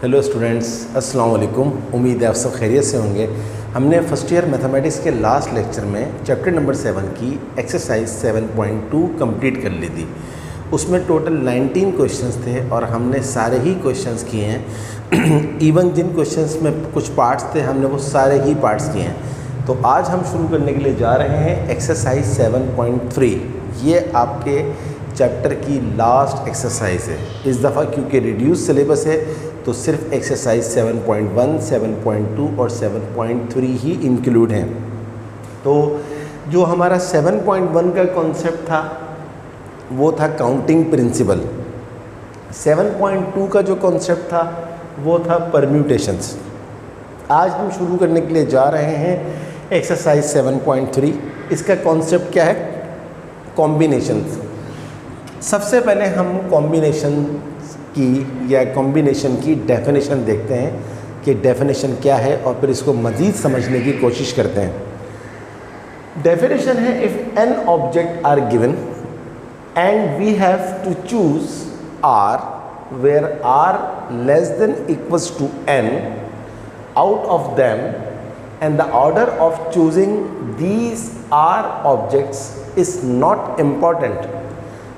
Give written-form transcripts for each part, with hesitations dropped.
Hello students, अस्सलाम वालेकुम। उम्मीद है आप सब खैरियत से होंगे। हमने फर्स्ट ईयर मैथमेटिक्स के लास्ट लेक्चर में चैप्टर नंबर 7 की एक्सरसाइज 7.2 कंप्लीट कर ली थी। उसमें टोटल 19 क्वेश्चंस थे और हमने सारे ही क्वेश्चंस किए हैं। इवन जिन क्वेश्चंस में कुछ पार्ट्स थे हमने वो सारे ही पार्ट्स किए हैं। तो आज हम शुरू करने के लिए जा रहे हैं एक्सरसाइज 7.3। ये आपके चैप्टर की लास्ट एक्सरसाइज है इस दफ़ा, क्योंकि रिड्यूस सिलेबस है तो सिर्फ एक्सरसाइज 7.1, 7.2 और 7.3 ही इंक्लूड हैं। तो जो हमारा 7.1 का कॉन्सेप्ट था वो था काउंटिंग प्रिंसिपल। 7.2 का जो कॉन्सेप्ट था वो था परम्यूटेशंस। आज हम शुरू करने के लिए जा रहे हैं एक्सरसाइज 7.3। इसका कॉन्सेप्ट क्या है? कॉम्बिनेशंस। सबसे पहले हम कॉम्बिनेशन की डेफिनेशन देखते हैं कि डेफिनेशन क्या है और फिर इसको मज़ीद समझने की कोशिश करते हैं। डेफिनेशन है, if n object are given and we have to choose r where r less than equals to n out of them and the order of choosing these r objects is not important,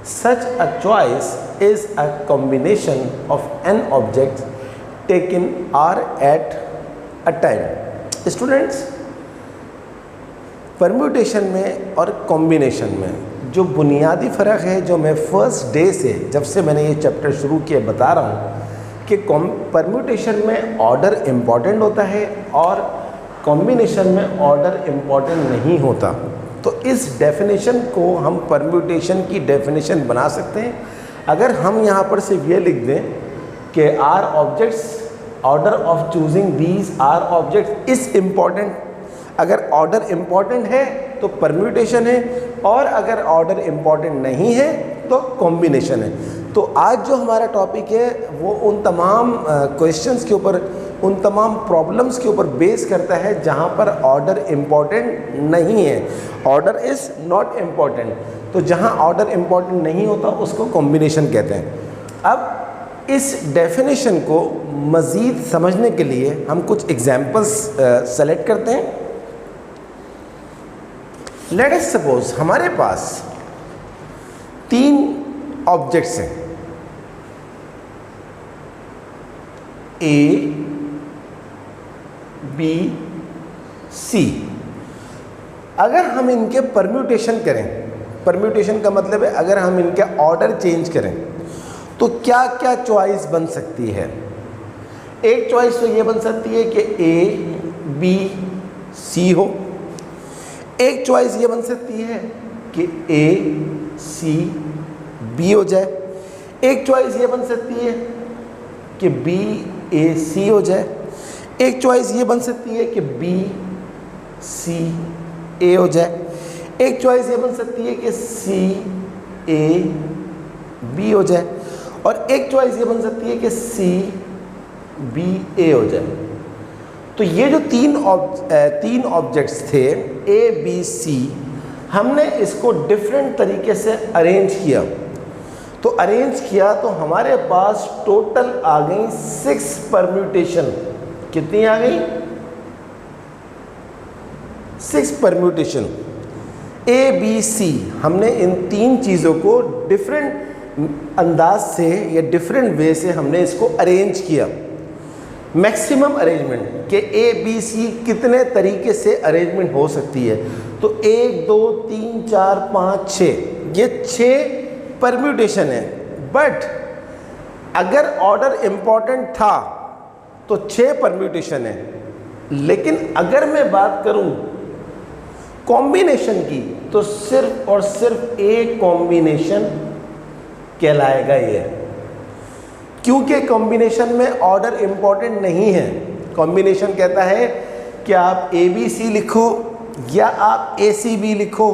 such a choice is a combination of n objects taken r at a time। Students, permutation में और combination में जो बुनियादी फ़र्क है, जो मैं first day से जब से मैंने ये चैप्टर शुरू किया बता रहा हूँ कि परम्यूटेशन में ऑर्डर इम्पॉर्टेंट होता है और कॉम्बिनेशन में ऑर्डर इम्पॉर्टेंट नहीं होता। तो इस डेफिनेशन को हम परम्यूटेशन की डेफिनेशन बना सकते हैं। अगर हम यहाँ पर सिर्फ ये लिख दें कि r objects, order of choosing these r objects is important. अगर ऑर्डर इम्पॉर्टेंट है तो परम्यूटेशन है, और अगर ऑर्डर इम्पॉर्टेंट नहीं है तो कॉम्बिनेशन है। तो आज जो हमारा टॉपिक है वो उन तमाम क्वेश्चंस के ऊपर, उन तमाम प्रॉब्लम्स के ऊपर बेस करता है जहाँ पर ऑर्डर इम्पॉर्टेंट नहीं है। Order is not important. तो जहाँ ऑर्डर इम्पॉर्टेंट नहीं होता उसको कॉम्बिनेशन कहते हैं। अब इस डेफिनेशन को मज़ीद समझने के लिए हम कुछ एग्जाम्पल्स सेलेक्ट करते हैं। लेट अस सपोज हमारे पास 3 ऑब्जेक्ट्स हैं, ए, बी, सी। अगर हम इनके परम्यूटेशन करें, परम्यूटेशन का मतलब है अगर हम इनके ऑर्डर चेंज करें तो क्या क्या चॉइस बन सकती है। एक चॉइस तो ये बन सकती है कि ए, बी, सी हो। एक चॉइस ये बन सकती है कि ए, सी, बी हो जाए। एक चॉइस ये बन सकती है कि बी, ए, सी हो जाए। एक चॉइस ये बन सकती है कि बी, सी, ए हो जाए। एक चॉइस ये बन सकती है कि सी, ए, बी हो जाए। और एक चॉइस ये बन सकती है कि सी, बी, ए हो जाए। तो ये जो तीन ऑब्जेक्ट्स थे ए, बी, सी, हमने इसको डिफरेंट तरीके से अरेंज किया। तो अरेंज किया तो हमारे पास टोटल आ गई 6 परम्यूटेशन। कितनी आ गई? 6 परम्यूटेशन। ए, बी, सी, हमने इन 3 चीज़ों को डिफरेंट अंदाज से या डिफरेंट वे से हमने इसको अरेंज किया। मैक्सिमम अरेंजमेंट कि ए, बी, सी कितने तरीके से अरेंजमेंट हो सकती है। तो 1, 2, 3, 4, 5, 6, ये 6 परम्यूटेशन है। बट अगर ऑर्डर इम्पॉर्टेंट था तो 6 परम्यूटेशन है। लेकिन अगर मैं बात करूं कॉम्बिनेशन की तो सिर्फ और सिर्फ एक कॉम्बिनेशन कहलाएगा ये, क्योंकि कॉम्बिनेशन में ऑर्डर इम्पॉर्टेंट नहीं है। कॉम्बिनेशन कहता है कि आप ए, बी, सी लिखो या आप ए, सी, बी लिखो,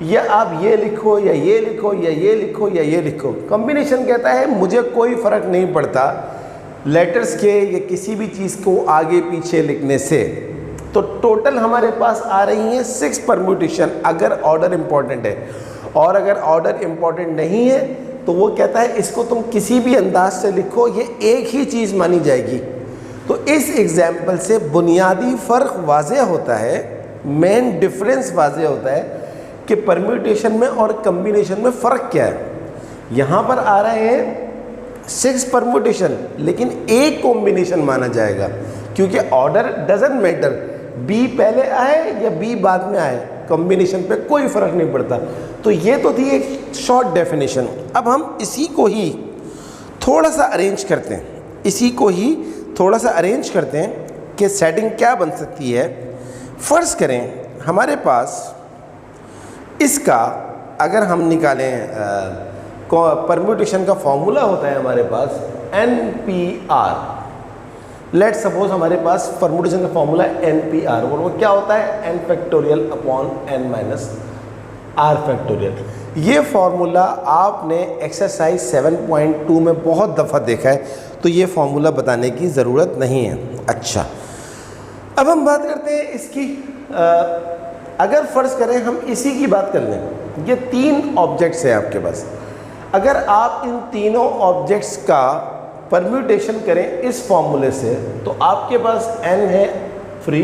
या आप ये लिखो या ये लिखो या ये लिखो या ये लिखो। कॉम्बिनेशन कहता है मुझे कोई फ़र्क नहीं पड़ता लेटर्स के या किसी भी चीज़ को आगे पीछे लिखने से। तो टोटल हमारे पास आ रही हैं 6 परम्यूटेशन अगर ऑर्डर इम्पॉर्टेंट है। और अगर ऑर्डर इम्पॉर्टेंट नहीं है तो वो कहता है इसको तुम किसी भी अंदाज से लिखो, ये एक ही चीज़ मानी जाएगी। तो इस एग्जाम्पल से बुनियादी फ़र्क वाज़ेह होता है, मेन डिफरेंस वाज़ेह होता है कि परम्यूटेशन में और कम्बिनेशन में फ़र्क क्या है। यहाँ पर आ रहे हैं 6 परम्यूटेशन, लेकिन एक कॉम्बिनेशन माना जाएगा, क्योंकि ऑर्डर डजंट मैटर, बी पहले आए या बी बाद में आए, कॉम्बिनेशन पे कोई फ़र्क नहीं पड़ता। तो ये तो थी एक शॉर्ट डेफिनेशन। अब हम इसी को ही थोड़ा सा अरेंज करते हैं, कि सेटिंग क्या बन सकती है। फ़र्ज़ करें हमारे पास इसका अगर हम निकालें परम्यूटेशन का फॉर्मूला होता है हमारे पास NPR। लेट सपोज हमारे पास परम्यूटेशन का फॉर्मूला NPR, और वो क्या होता है, n factorial upon n minus r factorial. ये फॉर्मूला आपने एक्सरसाइज 7.2 में बहुत दफ़ा देखा है, तो ये फॉर्मूला बताने की ज़रूरत नहीं है। अच्छा, अब हम बात करते हैं इसकी। अगर फ़र्ज़ करें हम इसी की बात कर लें, ये 3 ऑब्जेक्ट्स हैं आपके पास। अगर आप इन तीनों ऑब्जेक्ट्स का परम्यूटेशन करें इस फॉर्मूले से, तो आपके पास n है फ्री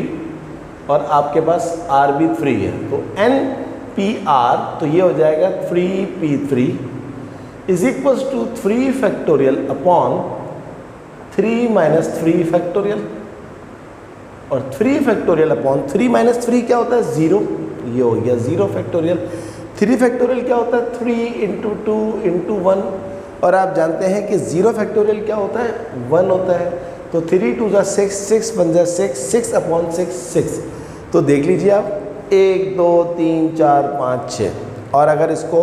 और आपके पास r भी फ्री है। तो NPR, तो ये हो जाएगा 3P3 is equals to 3 factorial upon 3 minus 3 factorial, और 3 फैक्टोरियल अपॉन 3 माइनस 3 क्या होता है, 0, ये हो गया 0 फैक्टोरियल। 3 फैक्टोरियल क्या होता है, 3 इंटू 2 इंटू 1, और आप जानते हैं कि 0 फैक्टोरियल क्या होता है, 1 होता है। तो 3 2 जा 6, 6 1 जा 6, 6 अपॉन 6 6। तो देख लीजिए आप, 1 2 3 4 5 6। और अगर इसको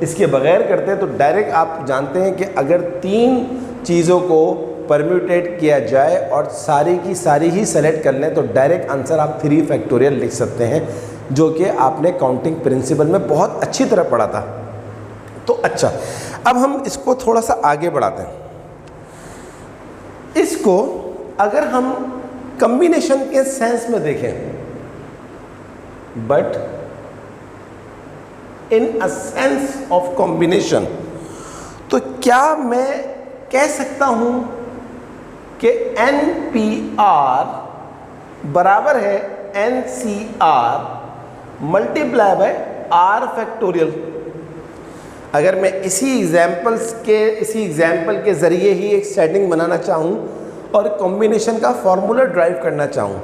इसके बगैर करते हैं तो डायरेक्ट आप जानते हैं कि अगर 3 चीज़ों को परम्यूटेट किया जाए और सारी की सारी ही सेलेक्ट कर लें, तो डायरेक्ट आंसर आप 3 फैक्टोरियल लिख सकते हैं, जो कि आपने काउंटिंग प्रिंसिपल में बहुत अच्छी तरह पढ़ा था। तो अच्छा, अब हम इसको थोड़ा सा आगे बढ़ाते हैं। इसको अगर हम कॉम्बिनेशन के सेंस में देखें, but in a sense of combination, तो क्या मैं कह सकता हूं कि NPR बराबर है NCR multiply by R factorial. अगर मैं इसी एग्जाम्पल के ज़रिए ही एक सेटिंग बनाना चाहूँ और कॉम्बिनेशन का फॉर्मूला ड्राइव करना चाहूँ,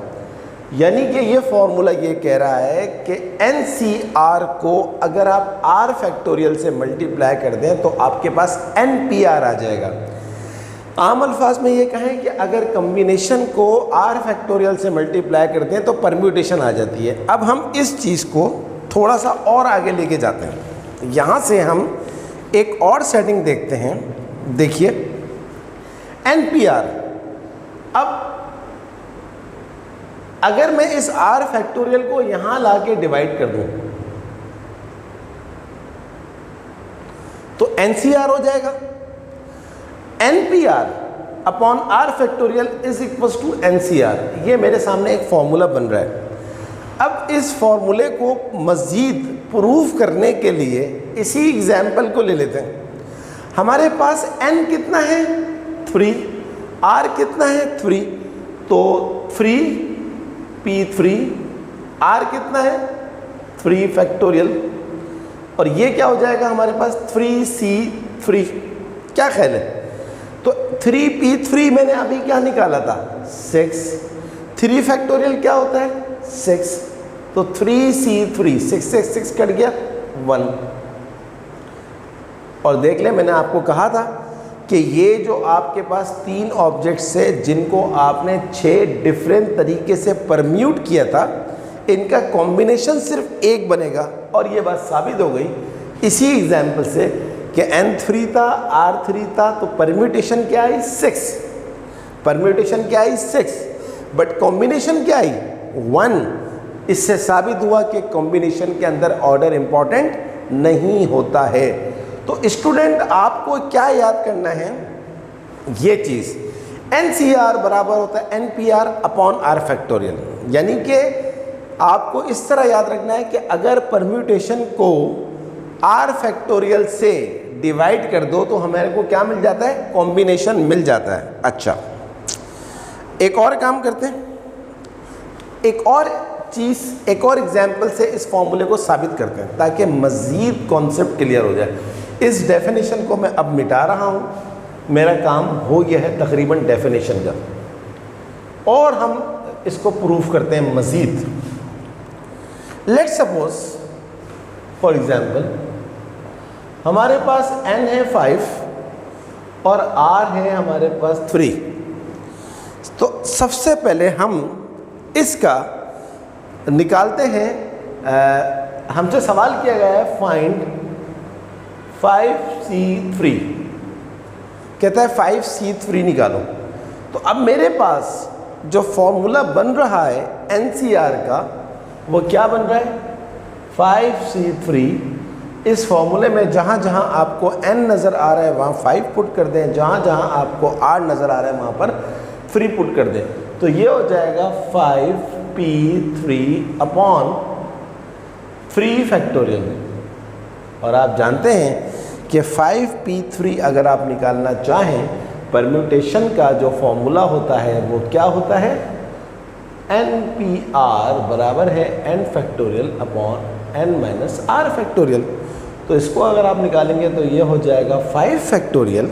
यानी कि ये फॉर्मूला ये कह रहा है कि NCR को अगर आप R फैक्टोरियल से मल्टीप्लाई कर दें तो आपके पास NPR आ जाएगा। आम अल्फाज में ये कहें कि अगर कॉम्बिनेशन को R फैक्टोरियल से मल्टीप्लाई कर दें तो परम्यूटेशन आ जाती है। अब हम इस चीज़ को थोड़ा सा और आगे लेके जाते हैं। यहाँ से हम एक और सेटिंग देखते हैं। देखिए NPR, अब अगर मैं इस R फैक्टोरियल को यहाँ ला के डिवाइड कर दूँ तो NCR हो जाएगा। NPR upon R factorial is equals to NCR। ये मेरे सामने एक फॉर्मूला बन रहा है। अब इस फॉर्मूले को मज़ीद प्रूफ करने के लिए इसी एग्जाम्पल को ले लेते हैं। हमारे पास n कितना है, 3, R कितना है, 3, तो 3P3, R कितना है, 3 फैक्टोरियल, और ये क्या हो जाएगा हमारे पास 3C3। क्या ख्याल है? तो 3P3 मैंने अभी क्या निकाला था, 6। 3 फैक्टोरियल क्या होता है, 6, तो 3C3, 6 से 6 कट गया 1। और देख लें, मैंने आपको कहा था कि ये जो आपके पास 3 ऑब्जेक्ट्स है जिनको आपने 6 डिफरेंट तरीके से परम्यूट किया था, इनका कॉम्बिनेशन सिर्फ एक बनेगा। और ये बात साबित हो गई इसी एग्जाम्पल से कि N3 था, R3 था, तो परम्यूटेशन क्या आई, 6। परम्यूटेशन क्या आई, 6, बट कॉम्बिनेशन क्या आई, 1। इससे साबित हुआ कि कॉम्बिनेशन के अंदर ऑर्डर इंपॉर्टेंट नहीं होता है। तो स्टूडेंट आपको क्या याद करना है, ये चीज़ NCR बराबर होता है NPR अपॉन R फैक्टोरियल। यानी कि आपको इस तरह याद रखना है कि अगर परम्यूटेशन को R फैक्टोरियल से डिवाइड कर दो तो हमारे को क्या मिल जाता है, कॉम्बिनेशन मिल जाता है। अच्छा, एक और काम करते हैं, एक और चीज़, एक और एग्जाम्पल से इस फॉर्मूले को साबित करते हैं ताकि मज़ीद कॉन्सेप्ट क्लियर हो जाए। इस डेफिनेशन को मैं अब मिटा रहा हूँ, मेरा काम हो गया है तकरीबन डेफिनेशन का, और हम इसको प्रूफ करते हैं मज़ीद। लेट्स सपोज फॉर एग्जाम्पल हमारे पास n है 5 और r है हमारे पास 3। तो सबसे पहले हम इसका निकालते हैं, हमसे सवाल किया गया है फाइंड 5c3, कहता है 5c3 निकालो। तो अब मेरे पास जो फॉर्मूला बन रहा है NCR का वो क्या बन रहा है, 5c3। इस फॉर्मूले में जहाँ जहाँ आपको n नज़र आ रहा है वहाँ 5 पुट कर दें, जहाँ जहाँ आपको r नज़र आ रहा है वहाँ पर 3 पुट कर दें। तो ये हो जाएगा 5p3 अपॉन 3 फैक्टोरियल। और आप जानते हैं कि 5p3 अगर आप निकालना चाहें, परम्यूटेशन का जो फॉर्मूला होता है वो क्या होता है, NPR बराबर है n factorial upon n minus r factorial. तो इसको अगर आप निकालेंगे तो ये हो जाएगा 5 फैक्टोरियल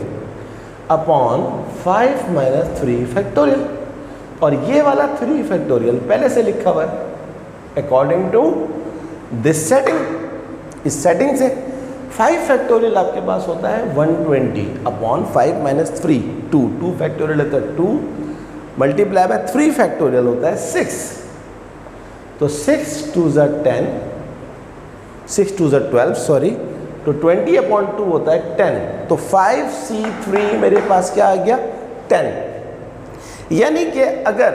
अपॉन 5 माइनस 3 फैक्टोरियल। और ये वाला 3 फैक्टोरियल पहले से लिखा हुआ है अकॉर्डिंग टू दिस सेटिंग। इस सेटिंग से 5 फैक्टोरियल आपके पास होता है 120 अपॉन 5 माइनस 3 2 फैक्टोरियल होता है 2 मल्टीप्लाई बाय 3 फैक्टोरियल होता है 6। तो 6 2 10, 6 2 12 सॉरी, तो 20 अपॉन 2 होता है 10। तो 5c3 मेरे पास क्या आ गया, 10। यानी कि अगर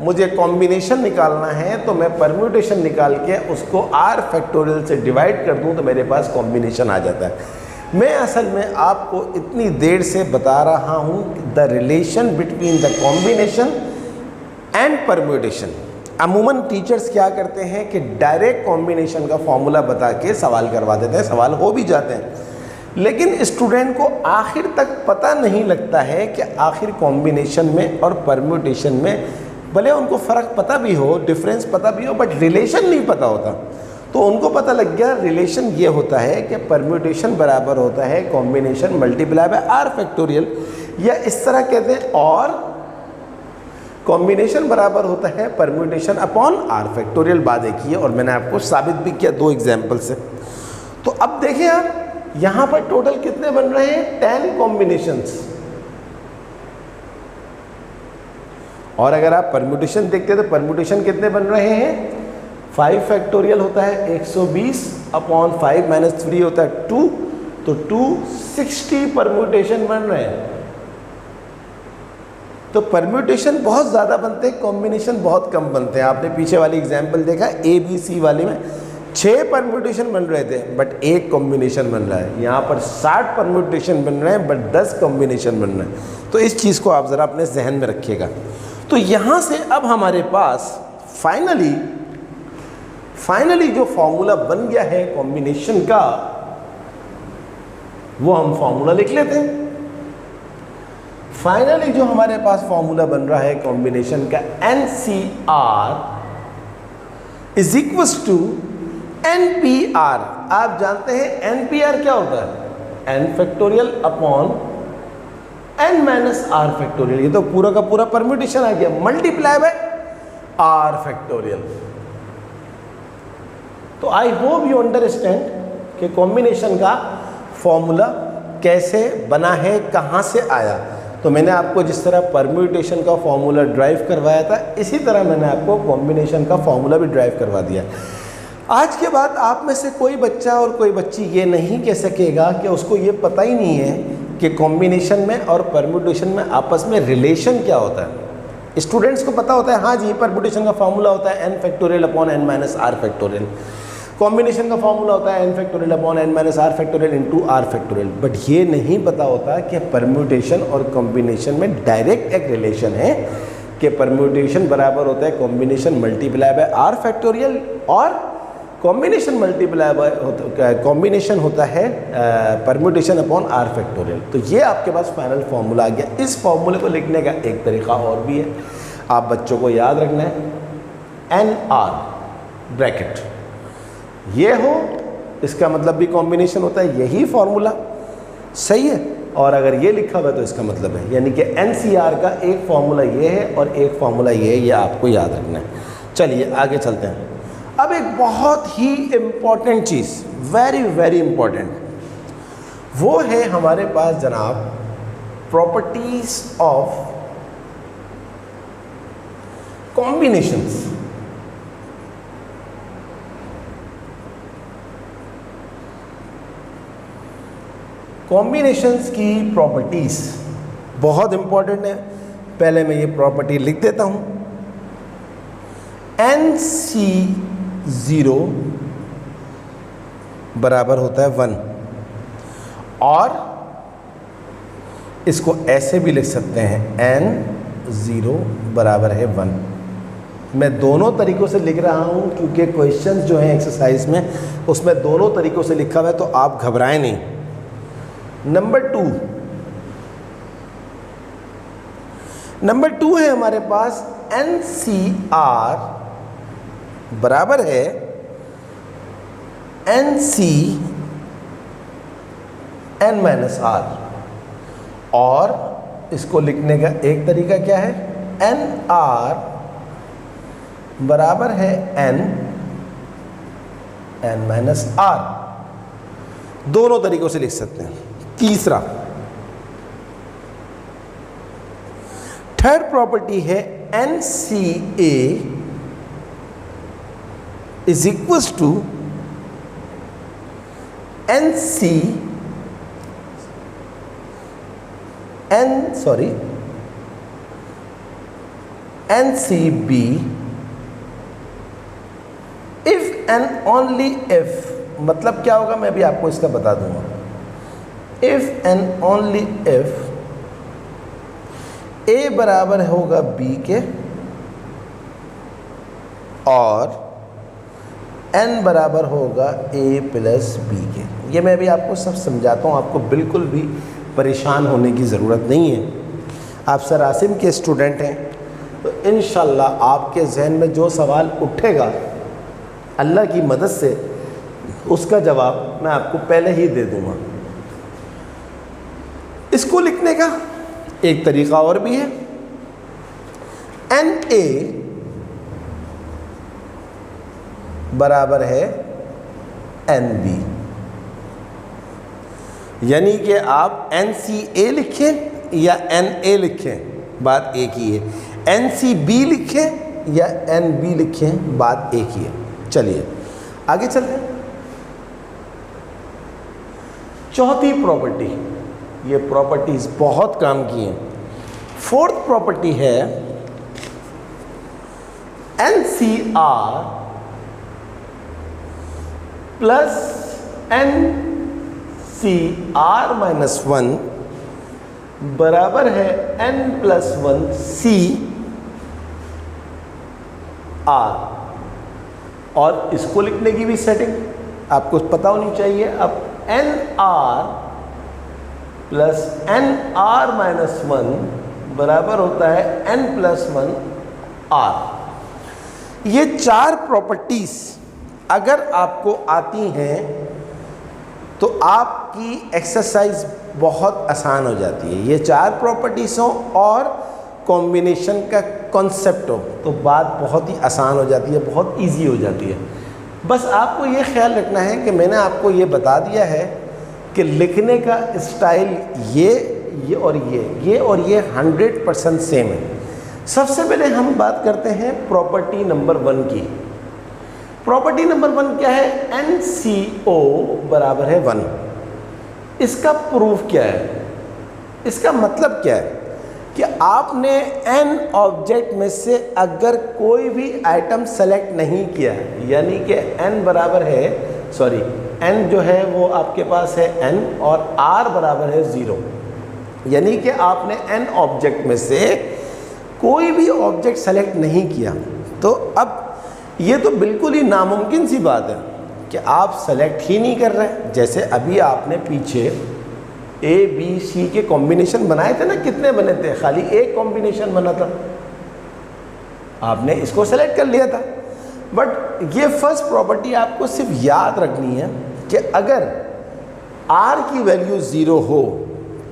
मुझे कॉम्बिनेशन निकालना है तो मैं परम्यूटेशन निकाल के उसको r फैक्टोरियल से डिवाइड कर दूं तो मेरे पास कॉम्बिनेशन आ जाता है। मैं असल में आपको इतनी देर से बता रहा हूं the relation between the combination and permutation. अमूमन टीचर्स क्या करते हैं कि डायरेक्ट कॉम्बिनेशन का फॉर्मूला बता के सवाल करवा देते हैं, सवाल हो भी जाते हैं, लेकिन स्टूडेंट को आखिर तक पता नहीं लगता है कि आखिर कॉम्बिनेशन में और परम्यूटेशन में भले उनको फ़र्क पता भी हो, डिफरेंस पता भी हो, बट रिलेशन नहीं पता होता। तो उनको पता लग गया रिलेशन ये होता है कि परम्यूटेशन बराबर होता है combination multiply by r factorial, या इस तरह कहते हैं, और कॉम्बिनेशन बराबर होता है परम्यूटेशन अपॉन r फैक्टोरियल। बात देखिए, और मैंने आपको साबित भी किया 2 एग्जाम्पल से। तो अब देखें आप यहाँ पर टोटल कितने बन रहे हैं, 10 कॉम्बिनेशंस। और अगर आप परम्यूटेशन देखते हैं तो परम्यूटेशन कितने बन रहे हैं, 5 फैक्टोरियल होता है 120 अपॉन 5 माइनस 3 होता है 2, तो 260 परम्यूटेशन बन रहे हैं। तो परम्यूटेशन बहुत ज़्यादा बनते हैं, कॉम्बिनेशन बहुत कम बनते हैं। आपने पीछे वाली एग्जाम्पल देखा ABC वाले में 6 परम्यूटेशन बन रहे थे बट 1 कॉम्बिनेशन बन रहा है। यहाँ पर 60 परम्यूटेशन बन रहे हैं बट 10 कॉम्बिनेशन बन रहे हैं। तो इस चीज़ को आप ज़रा अपने जहन में रखिएगा। तो यहाँ से अब हमारे पास फाइनली जो फॉर्मूला बन गया है कॉम्बिनेशन का, वो हम फॉर्मूला लिख लेते हैं। फाइनली जो हमारे पास फॉर्मूला बन रहा है कॉम्बिनेशन का, NCR is equals to NPR। आप जानते हैं NPR क्या होता है, n factorial upon n minus r factorial. ये तो पूरा का पूरा परम्यूटेशन आ गया, मल्टीप्लाई बाय r फैक्टोरियल। तो आई होप यू अंडरस्टैंड कि कॉम्बिनेशन का फॉर्मूला कैसे बना है, कहाँ से आया। तो मैंने आपको जिस तरह परम्यूटेशन का फॉर्मूला ड्राइव करवाया था, इसी तरह मैंने आपको कॉम्बिनेशन का फॉर्मूला भी ड्राइव करवा दिया। आज के बाद आप में से कोई बच्चा और कोई बच्ची ये नहीं कह सकेगा कि उसको ये पता ही नहीं है कि कॉम्बिनेशन में और परम्यूटेशन में आपस में रिलेशन क्या होता है। स्टूडेंट्स को पता होता है, हाँ जी परम्यूटेशन का फॉर्मूला होता है n factorial upon n minus r factorial, combination का फॉर्मूला होता है n factorial upon n minus r factorial into r factorial. But ये नहीं पता होता कि परम्यूटेशन और कॉम्बिनेशन में डायरेक्ट एक रिलेशन है कि परम्यूटेशन बराबर होता है combination multiply by r factorial, और कॉम्बिनेशन मल्टीप्लाई बाय कॉम्बिनेशन होता है परम्यूटेशन अपॉन आर फैक्टोरियल। तो ये आपके पास फाइनल फॉर्मूला आ गया। इस फॉर्मूले को लिखने का एक तरीका और भी है, आप बच्चों को याद रखना है, एन आर ब्रैकेट ये हो, इसका मतलब भी कॉम्बिनेशन होता है, यही फॉर्मूला सही है। और अगर ये लिखा हुआ है तो इसका मतलब है, यानी कि एनसीआर का एक फॉर्मूला ये है और एक फॉर्मूला ये है, ये आपको याद रखना है। चलिए आगे चलते हैं। अब एक बहुत ही इम्पॉर्टेंट चीज़, वेरी वेरी इम्पॉर्टेंट, वो है हमारे पास जनाब प्रॉपर्टीज ऑफ कॉम्बिनेशंस। कॉम्बिनेशंस की प्रॉपर्टीज बहुत इंपॉर्टेंट है। पहले मैं ये प्रॉपर्टी लिख देता हूं, NC0 बराबर होता है 1, और इसको ऐसे भी लिख सकते हैं N0 बराबर है 1। मैं दोनों तरीक़ों से लिख रहा हूं क्योंकि क्वेश्चंस जो हैं एक्सरसाइज में उसमें दोनों तरीक़ों से लिखा हुआ है, तो आप घबराएं नहीं। नंबर टू है हमारे पास NCR बराबर है NCN-R, और इसको लिखने का एक तरीका क्या है, NR बराबर है N-R। दोनों तरीकों से लिख सकते हैं। तीसरा, थर्ड प्रॉपर्टी है NCA is equals to NCB if and only if. मतलब क्या होगा मैं भी आपको इसका बता दूंगा। If and only if A बराबर होगा B के और N बराबर होगा A प्लस B के। ये मैं भी आपको सब समझाता हूँ, आपको बिल्कुल भी परेशान होने की ज़रूरत नहीं है। आप सर आसिम के स्टूडेंट हैं, तो इंशाल्लाह आपके जहन में जो सवाल उठेगा अल्लाह की मदद से उसका जवाब मैं आपको पहले ही दे दूँगा। इसको लिखने का एक तरीका और भी है, NA बराबर है NB, यानी कि आप NCA लिखें या NA लिखें, बात एक ही है। NCB लिखें या NB लिखें, बात एक ही है। चलिए आगे चलते हैं। चौथी प्रॉपर्टी, ये प्रॉपर्टीज बहुत काम की हैं। फोर्थ प्रॉपर्टी है NCR प्लस NCR माइनस 1 बराबर है N प्लस 1 CR। और इसको लिखने की भी सेटिंग आपको पता होनी चाहिए। अब NR प्लस NR माइनस 1 बराबर होता है N प्लस 1 R। ये चार प्रॉपर्टीज अगर आपको आती हैं तो आपकी एक्सरसाइज बहुत आसान हो जाती है। ये चार प्रॉपर्टीज हो और कॉम्बिनेशन का कॉन्सेप्ट हो तो बात बहुत ही आसान हो जाती है, बहुत इजी हो जाती है। बस आपको ये ख्याल रखना है कि मैंने आपको ये बता दिया है कि लिखने का स्टाइल ये और ये 100% सेम है। सबसे पहले हम बात करते हैं प्रॉपर्टी नंबर 1 की। प्रॉपर्टी नंबर 1 क्या है, NCO बराबर है 1। इसका प्रूफ क्या है, इसका मतलब क्या है कि आपने n ऑब्जेक्ट में से अगर कोई भी आइटम सेलेक्ट नहीं किया, यानी कि n बराबर है n जो है वो आपके पास है n और r बराबर है 0, यानी कि आपने n ऑब्जेक्ट में से कोई भी ऑब्जेक्ट सेलेक्ट नहीं किया, तो अब ये तो बिल्कुल ही नामुमकिन सी बात है कि आप सेलेक्ट ही नहीं कर रहे। जैसे अभी आपने पीछे ए बी सी के कॉम्बिनेशन बनाए थे ना, कितने बने थे? खाली एक कॉम्बिनेशन बना था, आपने इसको सेलेक्ट कर लिया था। बट ये फर्स्ट प्रॉपर्टी आपको सिर्फ याद रखनी है कि अगर r की वैल्यू 0 हो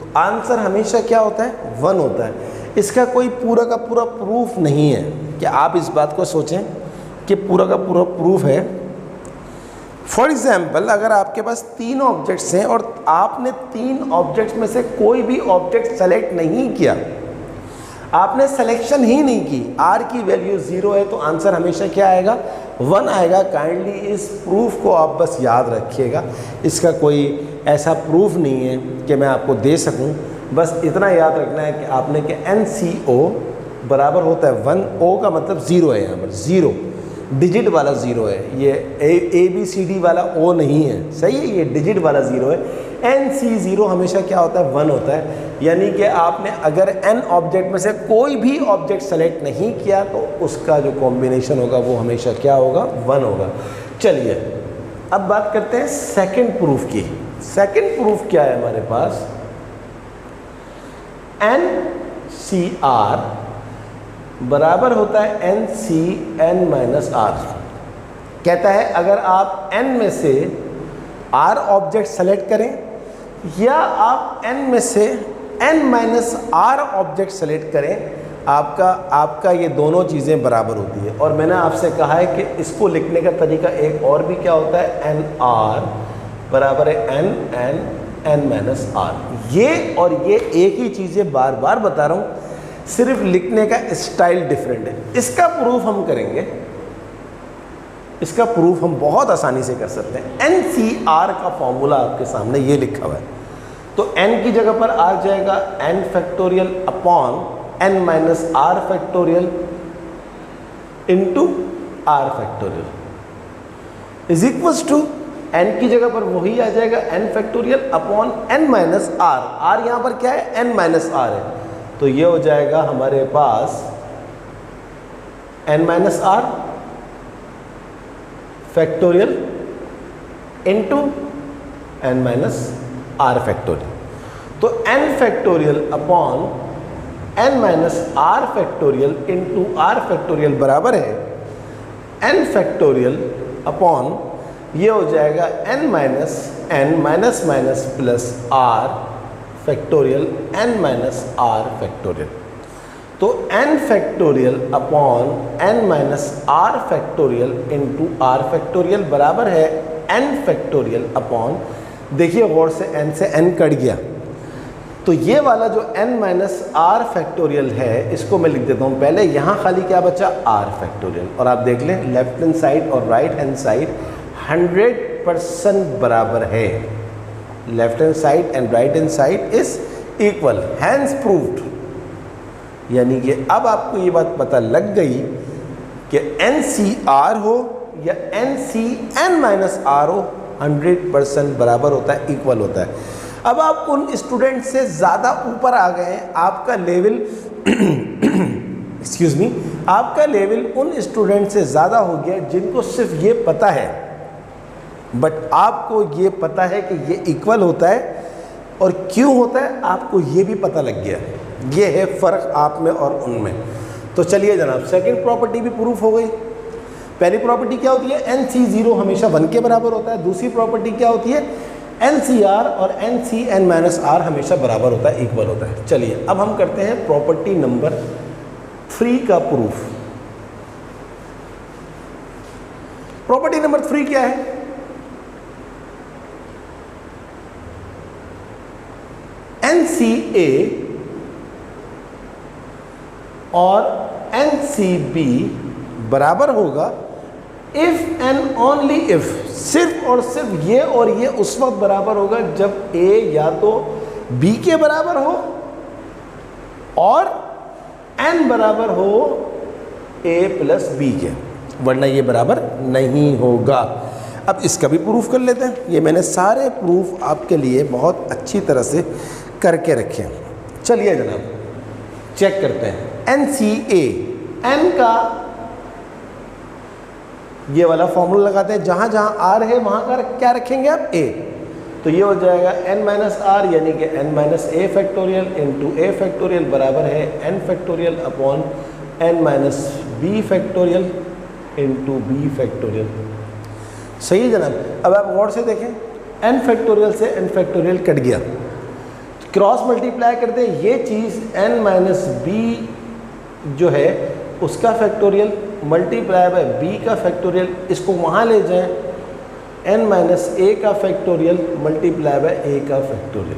तो आंसर हमेशा क्या होता है? 1 होता है। इसका कोई पूरा का पूरा प्रूफ नहीं है कि आप इस बात को सोचें कि पूरा का पूरा प्रूफ है। फॉर एग्जाम्पल, अगर आपके पास 3 ऑब्जेक्ट्स हैं और आपने 3 ऑब्जेक्ट्स में से कोई भी ऑब्जेक्ट सेलेक्ट नहीं किया, आपने सिलेक्शन ही नहीं की, r की वैल्यू 0 है तो आंसर हमेशा क्या आएगा? 1 आएगा। काइंडली इस प्रूफ को आप बस याद रखिएगा। इसका कोई ऐसा प्रूफ नहीं है कि मैं आपको दे सकूं। बस इतना याद रखना है कि आपने कि NCO बराबर होता है 1, O का मतलब 0 है, यहाँ पर 0 डिजिट वाला 0 है, ये ABCD वाला O नहीं है, सही है, ये डिजिट वाला 0 है। NC0 हमेशा क्या होता है? 1 होता है। यानी कि आपने अगर n ऑब्जेक्ट में से कोई भी ऑब्जेक्ट सेलेक्ट नहीं किया तो उसका जो कॉम्बिनेशन होगा वो हमेशा क्या होगा? 1 होगा। चलिए अब बात करते हैं सेकंड प्रूफ की। सेकंड प्रूफ क्या है हमारे पास? NCR बराबर होता है NCn-R। कहता है अगर आप n में से r ऑब्जेक्ट सेलेक्ट करें या आप n में से n-R ऑब्जेक्ट सेलेक्ट करें, आपका ये दोनों चीज़ें बराबर होती है। और मैंने आपसे कहा है कि इसको लिखने का तरीका एक और भी क्या होता है? NR बराबर है n-R। ये और ये एक ही चीज़ें बार बार बता रहा हूँ, सिर्फ लिखने का स्टाइल डिफरेंट है। इसका प्रूफ हम करेंगे, इसका प्रूफ हम बहुत आसानी से कर सकते हैं। NCR का फॉर्मूला आपके सामने ये लिखा हुआ है, तो n की जगह पर आ जाएगा n factorial upon n-R factorial into r factorial is equals to n की जगह पर वही आ जाएगा n factorial upon n-R। r यहाँ पर क्या है? n-R है, तो ये हो जाएगा हमारे पास n-R factorial into n-R factorial. तो n factorial upon n-R factorial into r factorial बराबर है n फैक्टोरियल अपॉन ये हो जाएगा n minus minus plus r factorial n-R factorial. तो n factorial upon n-R factorial into r factorial बराबर है n factorial upon, देखिए गौर से n से n कट गया, तो ये वाला जो n-R फैक्टोरियल है इसको मैं लिख देता हूँ पहले। यहाँ खाली क्या बचा? r factorial. और आप देख लें लेफ्ट हैंड साइड और राइट हैंड साइड 100% बराबर है। Left hand side and right hand side is equal, hence proved. यानी कि अब आपको ये बात पता लग गई कि NCR हो या NCn-R हो 100% बराबर होता है, इक्वल होता है। अब आप उन स्टूडेंट से ज़्यादा ऊपर आ गए हैं, आपका लेवल एक्सक्यूज़ मी, आपका लेवल उन स्टूडेंट से ज़्यादा हो गया जिनको सिर्फ ये पता है, बट आपको ये पता है कि ये इक्वल होता है और क्यों होता है आपको ये भी पता लग गया। ये है फ़र्क आप में और उनमें। तो चलिए जनाब, सेकंड प्रॉपर्टी भी प्रूफ हो गई। पहली प्रॉपर्टी क्या होती है? NC0 हमेशा 1 के बराबर होता है। दूसरी प्रॉपर्टी क्या होती है? NCR और NCn-R हमेशा बराबर होता है, इक्वल होता है। चलिए अब हम करते हैं प्रॉपर्टी नंबर 3 का प्रूफ। प्रॉपर्टी नंबर 3 क्या है? NCA और NCB बराबर होगा इफ़ एंड ओनली इफ़, सिर्फ और सिर्फ ये और ये उस वक्त बराबर होगा जब A या तो B के बराबर हो और N बराबर हो A प्लस B के, वरना ये बराबर नहीं होगा। अब इसका भी प्रूफ कर लेते हैं। ये मैंने सारे प्रूफ आपके लिए बहुत अच्छी तरह से करके रखे हैं। चलिए जनाब चेक करते हैं। NCA, N का ये वाला फॉर्मूला लगाते हैं, जहाँ जहाँ आर है वहाँ का क्या रखेंगे आप, ए। तो ये हो जाएगा n माइनस आर यानी कि n minus a factorial into a factorial बराबर है n factorial upon n minus b factorial into b factorial. सही है जनाब। अब आप गौर से देखें, n फैक्टोरियल से n फैक्टोरियल कट गया, क्रॉस मल्टीप्लाई करते ये चीज़ n माइनस बी जो है उसका फैक्टोरियल मल्टीप्लाई बाय b का फैक्टोरियल, इसको वहाँ ले जाएं n माइनस ए का फैक्टोरियल मल्टीप्लाई बाय ए का फैक्टोरियल।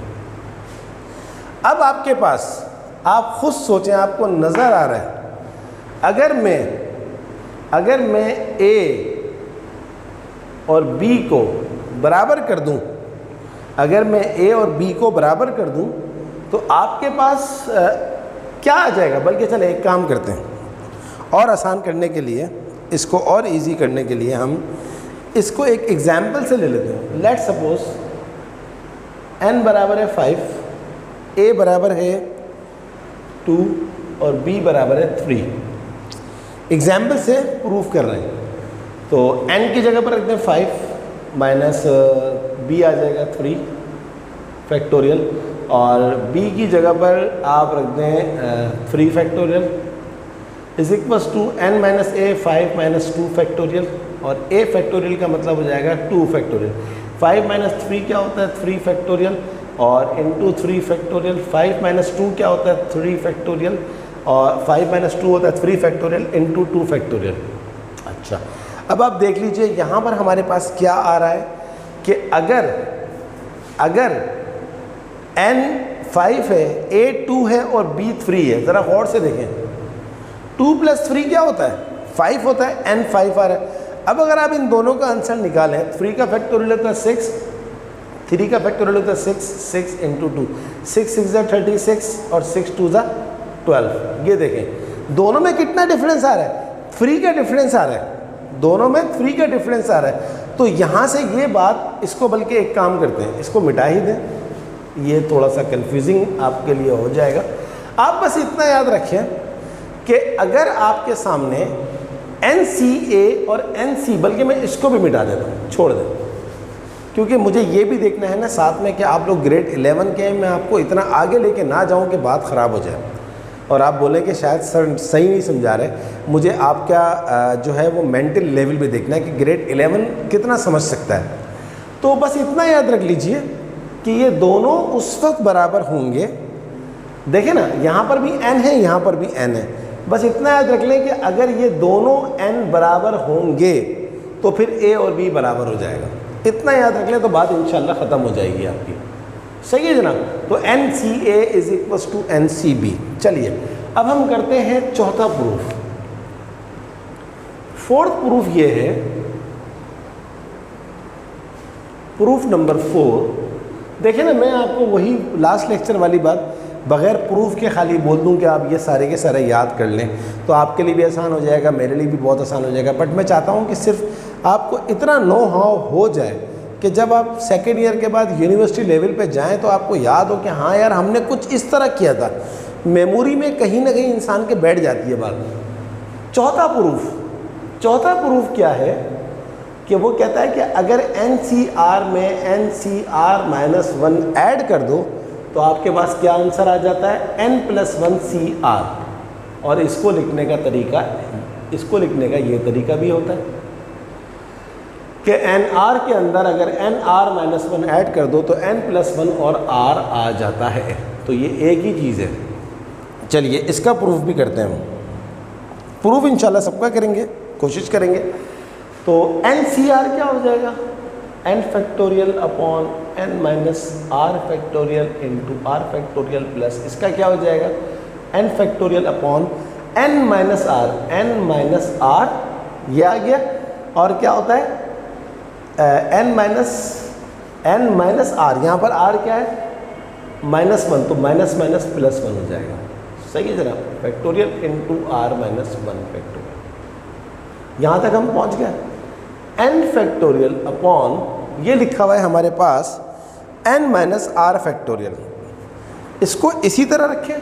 अब आपके पास, आप खुद सोचें, आपको नज़र आ रहा है, अगर मैं a और b को बराबर कर दूं, अगर मैं a और b को बराबर कर दूं तो आपके पास क्या आ जाएगा। बल्कि चले एक काम करते हैं, और आसान करने के लिए, इसको और इजी करने के लिए हम इसको एक एग्जाम्पल से ले लेते हैं। लेट सपोज n बराबर है 5, a बराबर है 2 और b बराबर है 3। एग्जाम्पल से प्रूफ कर रहे हैं, तो n की जगह पर रखते हैं 5 माइनस b आ जाएगा 3 फैक्टोरियल, और b की जगह पर आप रख दें 3 factorial is equals to n minus a 5 minus 2 factorial, और a फैक्टोरियल का मतलब हो जाएगा 2 फैक्टोरियल। 5 माइनस 3 क्या होता है 3 फैक्टोरियल, और इंटू 3 फैक्टोरियल। 5 माइनस 2 क्या होता है 3 फैक्टोरियल, और 5 माइनस 2 होता है 3 फैक्टोरियल इंटू 2 फैक्टोरियल। अच्छा, अब आप देख लीजिए यहाँ पर हमारे पास क्या आ रहा है कि अगर n 5 है, a 2 है और b 3 है, ज़रा गौर से देखें, 2 प्लस 3 क्या होता है 5 होता है, n 5 आ रहा है। अब अगर आप इन दोनों का आंसर निकालें, 3 का फैक्टोरियल होता है 6, 3 का फैक्टोरियल होता है 6 इंटू 2, 6 6 36 और 6 2 12। ये देखें दोनों में कितना डिफरेंस आ रहा है, 3 का डिफरेंस आ रहा है, दोनों में 3 का डिफरेंस आ रहा है। तो यहाँ से ये बात, इसको बल्कि एक काम करते हैं, इसको मिटा ही दें, ये थोड़ा सा कंफ्यूजिंग आपके लिए हो जाएगा। आप बस इतना याद रखें कि अगर आपके सामने NCA और NC, बल्कि मैं इसको भी मिटा देता हूँ, छोड़ दें, क्योंकि मुझे ये भी देखना है ना साथ में कि आप लोग ग्रेड 11 के हैं, मैं आपको इतना आगे लेके ना जाऊँ कि बात ख़राब हो जाए और आप बोलें कि शायद सर सही नहीं समझा रहे। मुझे आपका जो है वो मेंटल लेवल भी देखना है कि ग्रेड 11 कितना समझ सकता है। तो बस इतना याद रख लीजिए कि ये दोनों उस वक्त बराबर होंगे, देखें ना यहाँ पर भी n है, यहाँ पर भी n है, बस इतना याद रख लें कि अगर ये दोनों n बराबर होंगे तो फिर a और b बराबर हो जाएगा। इतना याद रख लें तो बात इंशाल्लाह ख़त्म हो जाएगी आपकी। सही है जनाब। तो NCA is equals to NCB। चलिए अब हम करते हैं चौथा प्रूफ। फोर्थ प्रूफ ये है, प्रूफ नंबर 4। देखें ना, मैं आपको वही लास्ट लेक्चर वाली बात बग़ैर प्रूफ के खाली बोल दूं कि आप ये सारे के सारे याद कर लें तो आपके लिए भी आसान हो जाएगा, मेरे लिए भी बहुत आसान हो जाएगा। बट मैं चाहता हूं कि सिर्फ आपको इतना नो हाउ हो जाए कि जब आप सेकेंड ईयर के बाद यूनिवर्सिटी लेवल पे जाएं तो आपको याद हो कि हाँ यार हमने कुछ इस तरह किया था। मेमोरी में कहीं ना कहीं इंसान के बैठ जाती है बात। चौथा प्रूफ क्या है कि वो कहता है कि अगर NCR में NCR माइनस 1 ऐड कर दो तो आपके पास क्या आंसर आ जाता है n+1CR। और इसको लिखने का तरीका, इसको लिखने का ये तरीका भी होता है कि NR के अंदर अगर NR-1 ऐड कर दो तो n+1 और R आ जाता है। तो ये एक ही चीज़ है। चलिए इसका प्रूफ भी करते हैं हम। प्रूफ इंशाल्लाह सबका करेंगे, कोशिश करेंगे। तो NCR क्या हो जाएगा, n factorial upon n-R factorial into R factorial plus इसका क्या हो जाएगा n factorial upon n-R। n-R ये आ गया, और क्या होता है n-R, यहाँ पर R क्या है -1, तो माइनस माइनस प्लस 1 हो जाएगा। सही है जनाब। Factorial into R-1 factorial. यहाँ तक हम पहुँच गए। n फैक्टोरियल अपॉन ये लिखा हुआ है हमारे पास n-R फैक्टोरियल। इसको इसी तरह रखें,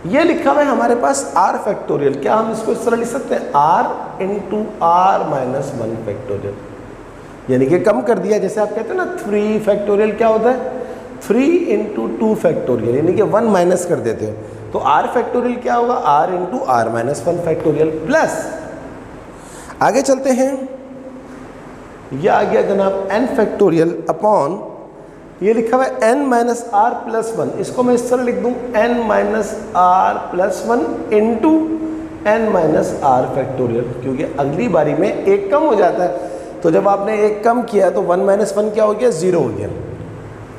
ये लिखा हुआ है हमारे पास r फैक्टोरियल, क्या हम इसको इस तरह लिख सकते हैं r into r minus 1 factorial, यानी कि कम कर दिया, जैसे आप कहते हैं ना 3 फैक्टोरियल क्या होता है 3 इंटू 2 फैक्टोरियल, यानी कि 1 माइनस कर देते हो, तो r फैक्टोरियल क्या होगा r into r minus 1 factorial plus, आगे चलते हैं, यह आ गया जनाब n फैक्टोरियल अपॉन, ये लिखा हुआ है n माइनस आर प्लस 1, इसको मैं इस तरह लिख दूं n minus r plus 1 into n minus r factorial, क्योंकि अगली बारी में एक कम हो जाता है, तो जब आपने एक कम किया तो 1 माइनस 1 क्या हो गया 0 हो गया,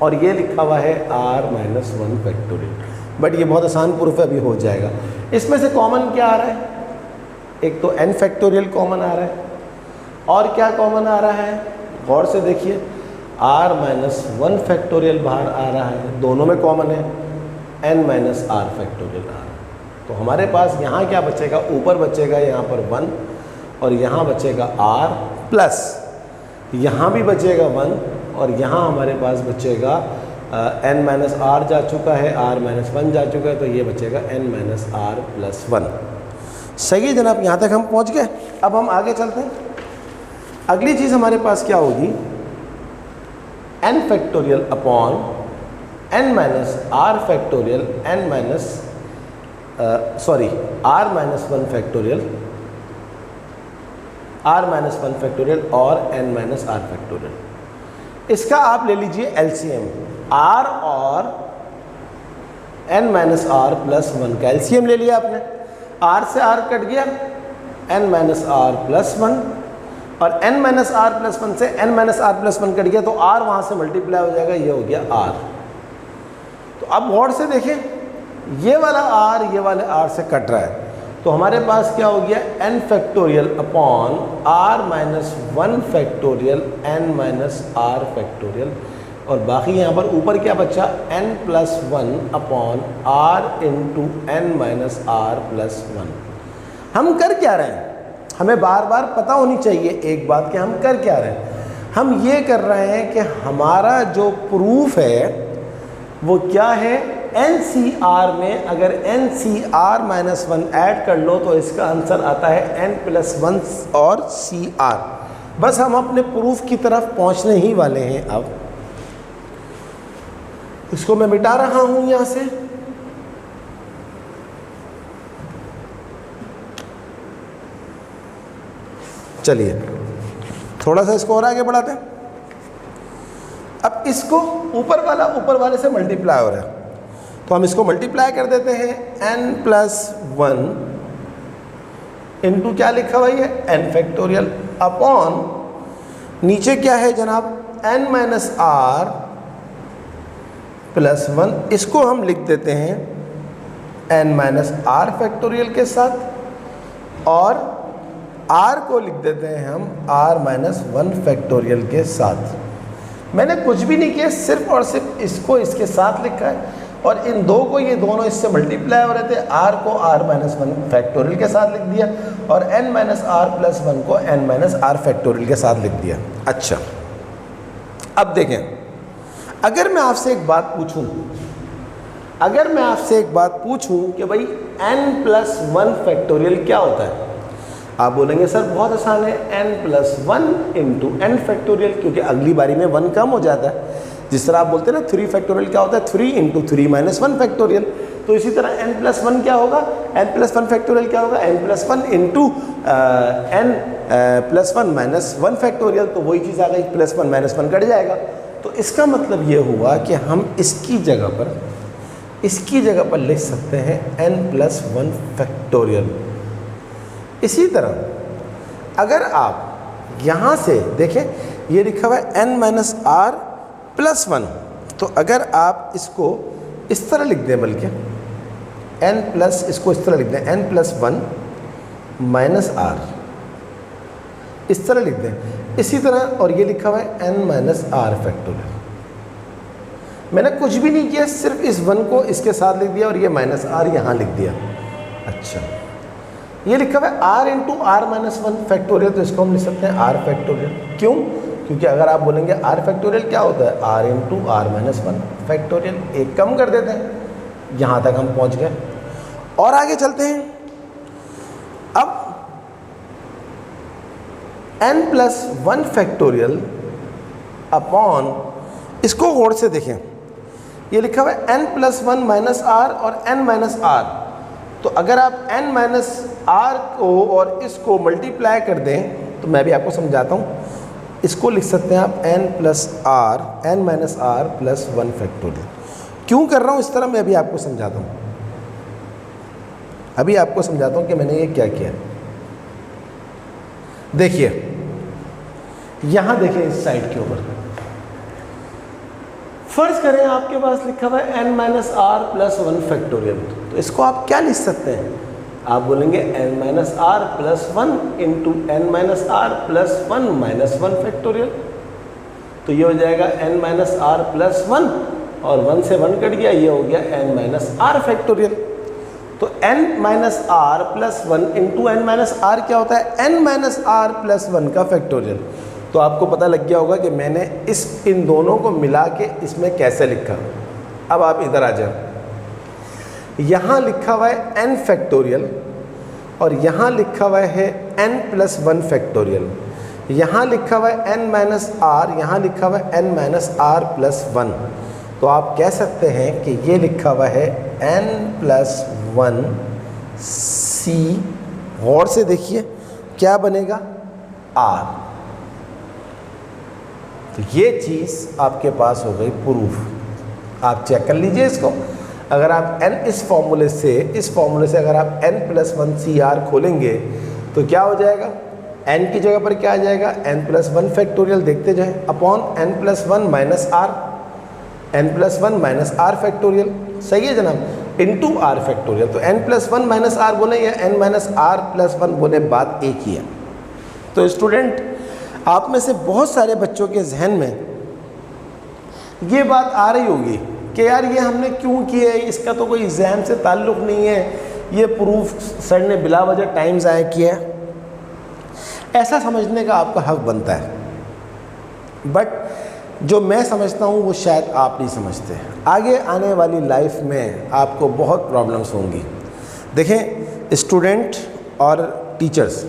और ये लिखा हुआ है r माइनस 1 फैक्टोरियल। बट ये बहुत आसान प्रूफ है, अभी हो जाएगा। इसमें से कॉमन क्या आ रहा है, एक तो n फैक्टोरियल कॉमन आ रहा है, और क्या कॉमन आ रहा है, गौर से देखिए r माइनस 1 फैक्टोरियल बाहर आ रहा है, दोनों में कॉमन है n माइनस आर फैक्टोरियल आ रहा है, तो हमारे पास यहाँ क्या बचेगा, ऊपर बचेगा यहाँ पर 1 और यहाँ बचेगा r प्लस यहाँ भी बचेगा 1 और यहाँ हमारे पास बचेगा n माइनस आर जा चुका है, r माइनस 1 जा चुका है, तो ये बचेगा n माइनस आर प्लस 1। सही है जनाब, यहाँ तक हम पहुँच गए। अब हम आगे चलते हैं, अगली चीज़ हमारे पास क्या होगी, n factorial upon n minus r factorial n minus r minus 1 factorial r minus 1 factorial और n माइनस आर फैक्टोरियल। इसका आप ले लीजिए एलसीएम, r और n माइनस आर प्लस 1 का एलसीएम ले लिया आपने, r से r कट गया n माइनस आर प्लस 1 और n माइनस आर प्लस 1 से n minus r plus 1 cut गया, तो r वहाँ से मल्टीप्लाई हो जाएगा, ये हो गया r। तो अब गौर से देखें, ये वाला r ये वाले r से कट रहा है, तो हमारे पास क्या हो गया n factorial upon r minus 1 factorial n minus r factorial, और बाकी यहाँ पर ऊपर क्या बचा n plus 1 upon r into n minus r plus 1। हम कर क्या रहे हैं, हमें बार बार पता होनी चाहिए एक बात कि हम कर क्या रहे हैं, हम ये कर रहे हैं कि हमारा जो प्रूफ है वो क्या है, NCR में अगर NCR माइनस 1 ऐड कर लो तो इसका आंसर आता है n प्लस 1 और CR। बस हम अपने प्रूफ की तरफ पहुंचने ही वाले हैं। अब इसको मैं मिटा रहा हूं यहां से, चलिए थोड़ा सा इसको और आगे बढ़ाते हैं। अब इसको ऊपर वाले से मल्टीप्लाई हो रहा है, तो हम इसको मल्टीप्लाई कर देते हैं n प्लस 1 इंटू क्या लिखा हुआ है n फैक्टोरियल अपॉन नीचे क्या है जनाब n माइनस आर प्लस 1, इसको हम लिख देते हैं n माइनस आर फैक्टोरियल के साथ, और r को लिख देते हैं हम r माइनस 1 फैक्टोरियल के साथ। मैंने कुछ भी नहीं किया, सिर्फ और सिर्फ इसको इसके साथ लिखा है, और इन दो को ये दोनों इससे मल्टीप्लाई हो रहे थे, r को r माइनस 1 फैक्टोरियल के साथ लिख दिया और n माइनस आर प्लस 1 को n माइनस आर फैक्टोरियल के साथ लिख दिया। अच्छा, अब देखें, अगर मैं आपसे एक बात पूछूं कि भाई n प्लस 1 फैक्टोरियल क्या होता है, आप बोलेंगे सर बहुत आसान है, n plus 1 into n factorial, क्योंकि अगली बारी में 1 कम हो जाता है। जिस तरह आप बोलते हैं ना 3 फैक्टोरियल क्या होता है, 3 इंटू 3 माइनस 1 फैक्टोरियल, तो इसी तरह n प्लस 1 क्या होगा, n प्लस 1 फैक्टोरियल क्या होगा, n plus 1 into n plus 1 minus 1 factorial, तो वही चीज़ आ गई, प्लस 1 माइनस 1 कट जाएगा। तो इसका मतलब ये हुआ कि हम इसकी जगह पर लिख सकते हैं n प्लस 1 फैक्टोरियल। इसी तरह अगर आप यहाँ से देखें, ये लिखा हुआ है n माइनस आर प्लस 1, तो अगर आप इसको इस तरह लिख दें, बल्कि n प्लस, इसको इस तरह लिख दें n प्लस 1 माइनस आर, इस तरह लिख दें। इसी तरह और ये लिखा हुआ है n माइनस आर फैक्टोरियल। मैंने कुछ भी नहीं किया, सिर्फ इस 1 को इसके साथ लिख दिया और ये माइनस आर यहाँ लिख दिया। अच्छा, ये लिखा हुआ है r into r minus 1 factorial, तो इसको हम लिख सकते हैं r फैक्टोरियल। क्यों? क्योंकि अगर आप बोलेंगे r फैक्टोरियल क्या होता है, r into r minus 1 factorial, एक कम कर देते हैं, यहाँ तक हम पहुँच गए। और आगे चलते हैं। अब n+1 फैक्टोरियल अपॉन, इसको गौर से देखें, ये लिखा हुआ है n+1 माइनस आर और n माइनस आर। तो अगर आप n माइनस आर को और इसको मल्टीप्लाई कर दें तो मैं भी आपको समझाता हूँ, इसको लिख सकते हैं आप n minus r plus 1 factorial. क्यों कर रहा हूँ इस तरह, मैं अभी आपको समझाता हूँ। अभी आपको समझाता हूँ कि मैंने ये क्या किया। देखिए यहाँ देखिए इस साइड के ऊपर, फर्ज करें आपके पास लिखा हुआ है n minus r plus 1 factorial. तो इसको आप क्या लिख सकते हैं, आप बोलेंगे n minus r plus 1 into n minus r plus 1 minus 1 factorial. तो ये हो जाएगा n माइनस आर प्लस 1 और 1 से 1 कट गया, ये हो गया n माइनस आर फैक्टोरियल। तो n minus r plus 1 into n minus r क्या होता है, n माइनस आर प्लस 1 का फैक्टोरियल। तो आपको पता लग गया होगा कि मैंने इन दोनों को मिला के इसमें कैसे लिखा। अब आप इधर आ जाओ, यहाँ लिखा हुआ है n फैक्टोरियल और यहाँ लिखा हुआ है n+1 फैक्टोरियल। यहाँ लिखा हुआ है n माइनस आर, यहाँ लिखा हुआ है n माइनस आर प्लस 1। तो आप कह सकते हैं कि ये लिखा हुआ है n+1 c, गौर से देखिए क्या बनेगा r। तो ये चीज़ आपके पास हो गई प्रूफ। आप चेक कर लीजिए इसको। अगर आप n इस फॉर्मूले से अगर आप n+1 CR खोलेंगे तो क्या हो जाएगा, n की जगह पर क्या आ जाएगा, n+1 फैक्टोरियल, देखते जाएं, upon n+1 minus r, n+1 minus r factorial, सही है जनाब, इंटू आर फैक्टोरियल। तो n+1 माइनस आर बोले या n माइनस आर प्लस 1 बोले, बात एक ही है। तो स्टूडेंट, आप में से बहुत सारे बच्चों के जहन में ये बात आ रही होगी कि यार ये हमने क्यों किया है, इसका तो कोई एग्ज़ाम से ताल्लुक़ नहीं है, ये प्रूफ सर ने बिला वजह टाइम ज़ाया किया है। ऐसा समझने का आपका हक बनता है, बट जो मैं समझता हूँ वो शायद आप नहीं समझते। आगे आने वाली लाइफ में आपको बहुत प्रॉब्लम्स होंगी। देखें, स्टूडेंट और टीचर्स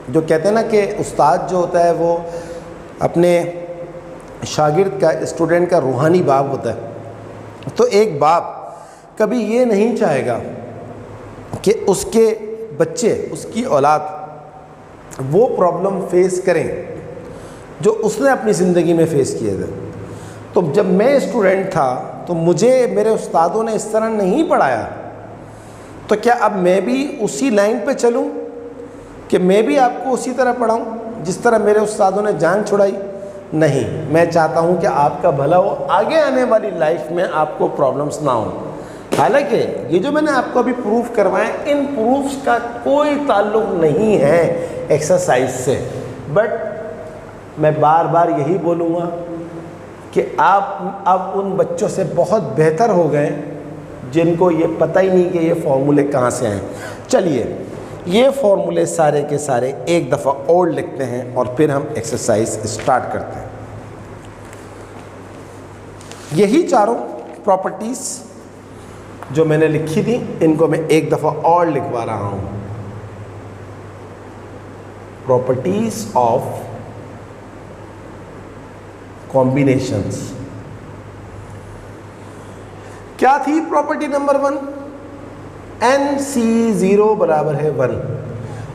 जो कहते हैं ना कि उस्ताद जो होता है वो अपने शागिर्द का, स्टूडेंट का रूहानी बाप होता है। तो एक बाप कभी ये नहीं चाहेगा कि उसके बच्चे, उसकी औलाद वो प्रॉब्लम फेस करें जो उसने अपनी ज़िंदगी में फ़ेस किए थे। तो जब मैं स्टूडेंट था तो मुझे मेरे उस्तादों ने इस तरह नहीं पढ़ाया, तो क्या अब मैं भी उसी लाइन पे चलूं कि मैं भी आपको उसी तरह पढ़ाऊं जिस तरह मेरे उस्तादों ने जान छुड़ाई? नहीं, मैं चाहता हूं कि आपका भला हो, आगे आने वाली लाइफ में आपको प्रॉब्लम्स ना हो। हालांकि ये जो मैंने आपको अभी प्रूफ करवाए, इन प्रूफ्स का कोई ताल्लुक़ नहीं है एक्सरसाइज से, बट मैं बार बार यही बोलूँगा कि आप अब उन बच्चों से बहुत बेहतर हो गए जिनको ये पता ही नहीं कि ये फॉर्मूले कहाँ से आए। चलिए, ये फॉर्मूले सारे के सारे एक दफ़ा और लिखते हैं और फिर हम एक्सरसाइज स्टार्ट करते हैं। यही चारों प्रॉपर्टीज़ जो मैंने लिखी थी, इनको मैं एक दफ़ा और लिखवा रहा हूँ। Properties of combinations. क्या थी प्रॉपर्टी नंबर 1? NC0 बराबर है 1,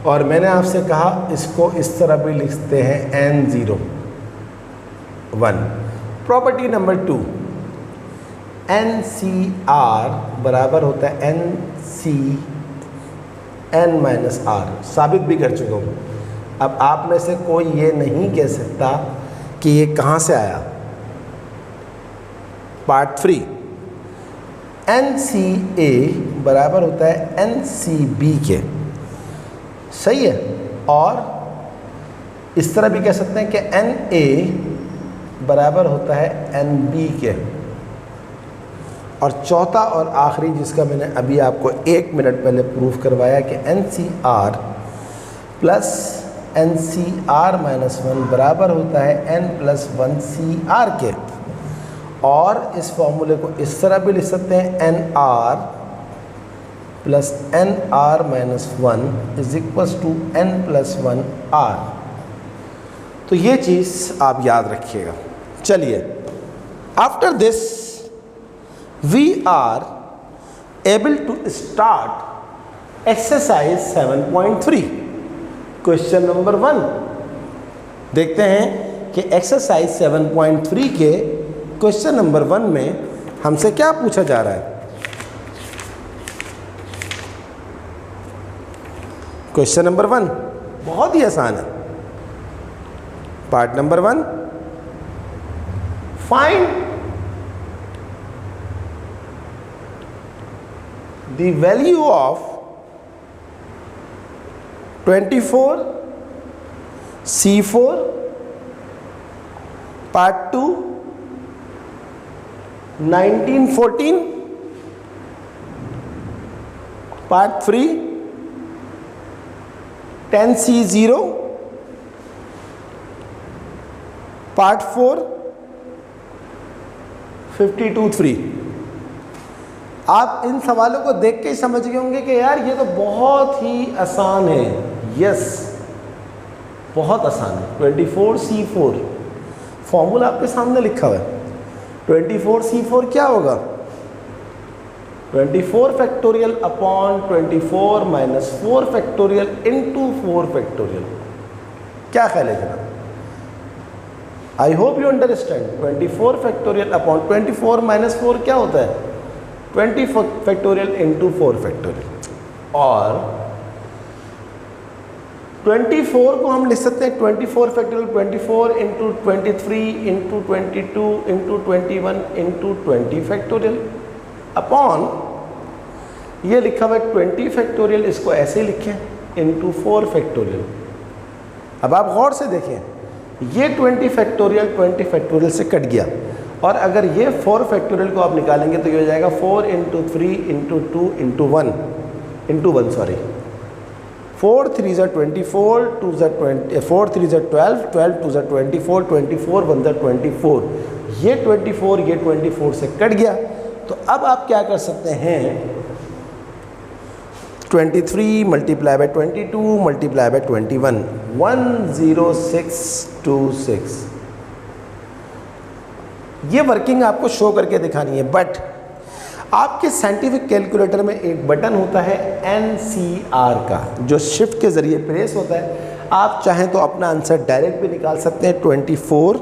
और मैंने आपसे कहा इसको इस तरह भी लिखते हैं N0 1। प्रॉपर्टी नंबर 2, NCR बराबर होता है NCN-R। साबित भी कर चुका हूँ। अब आप में से कोई ये नहीं कह सकता कि ये कहाँ से आया। पार्ट 3, NCA बराबर होता है NCB के, सही है। और इस तरह भी कह सकते हैं कि NA बराबर होता है NB के। और चौथा और आखिरी जिसका मैंने अभी आपको 1 मिनट पहले प्रूफ करवाया कि NCR प्लस NCR-1 बराबर होता है N+1CR के। और इस फॉर्मूले को इस तरह भी लिख सकते हैं NR plus n r minus 1 is equals to n plus 1 r. तो ये चीज़ आप याद रखिएगा। चलिए, after this we are able to start exercise 7.3 question number 1। देखते हैं कि एक्सरसाइज 7.3 के क्वेश्चन नंबर 1 में हमसे क्या पूछा जा रहा है। क्वेश्चन नंबर 1 बहुत ही आसान है। Part number 1, find the value of 24 C4, part 2 1914, part 3 10C0, part 4 52.3। आप इन सवालों को देख के ही समझ गए होंगे कि यार ये तो बहुत ही आसान है। यस, बहुत आसान है। 24C4 फॉर्मूला आपके सामने लिखा हुआ है। 24C4 क्या होगा? 24 factorial upon 24 minus 4 factorial into 4 factorial. क्या ख्याल है जनाब? आई hope you understand. 24 factorial upon 24 minus 4 क्या होता है? 20 फैक्टोरियल इंटू 4 फैक्टोरियल। और 24 को हम लिख सकते हैं 24 factorial 24 into 23 into 22 into 21 into 20 factorial upon ये लिखा हुआ है 20 फैक्टोरियल, इसको ऐसे लिखें इंटू 4 फैक्टोरियल। अब आप गौर से देखें, ये 20 फैक्टोरियल से कट गया, और अगर ये 4 फैक्टोरियल को आप निकालेंगे तो ये हो जाएगा 4 इंटू 3 इंटू 2 इंटू 1 सॉरी। 4 3 ज़ा 24, 2 ज़ा 20, 4 3 ज़ा 12, 12 2 ज़ा 24, 24 1 ज़ा 24। ये 24 से कट गया। तो अब आप क्या कर सकते हैं, 23 मल्टीप्लाई बाय 22 मल्टीप्लाई बाय 21, 10626। ये वर्किंग आपको शो करके दिखानी है। बट आपके साइंटिफिक कैलकुलेटर में एक बटन होता है NCR का, जो शिफ्ट के ज़रिए प्रेस होता है। आप चाहें तो अपना आंसर डायरेक्ट भी निकाल सकते हैं। 24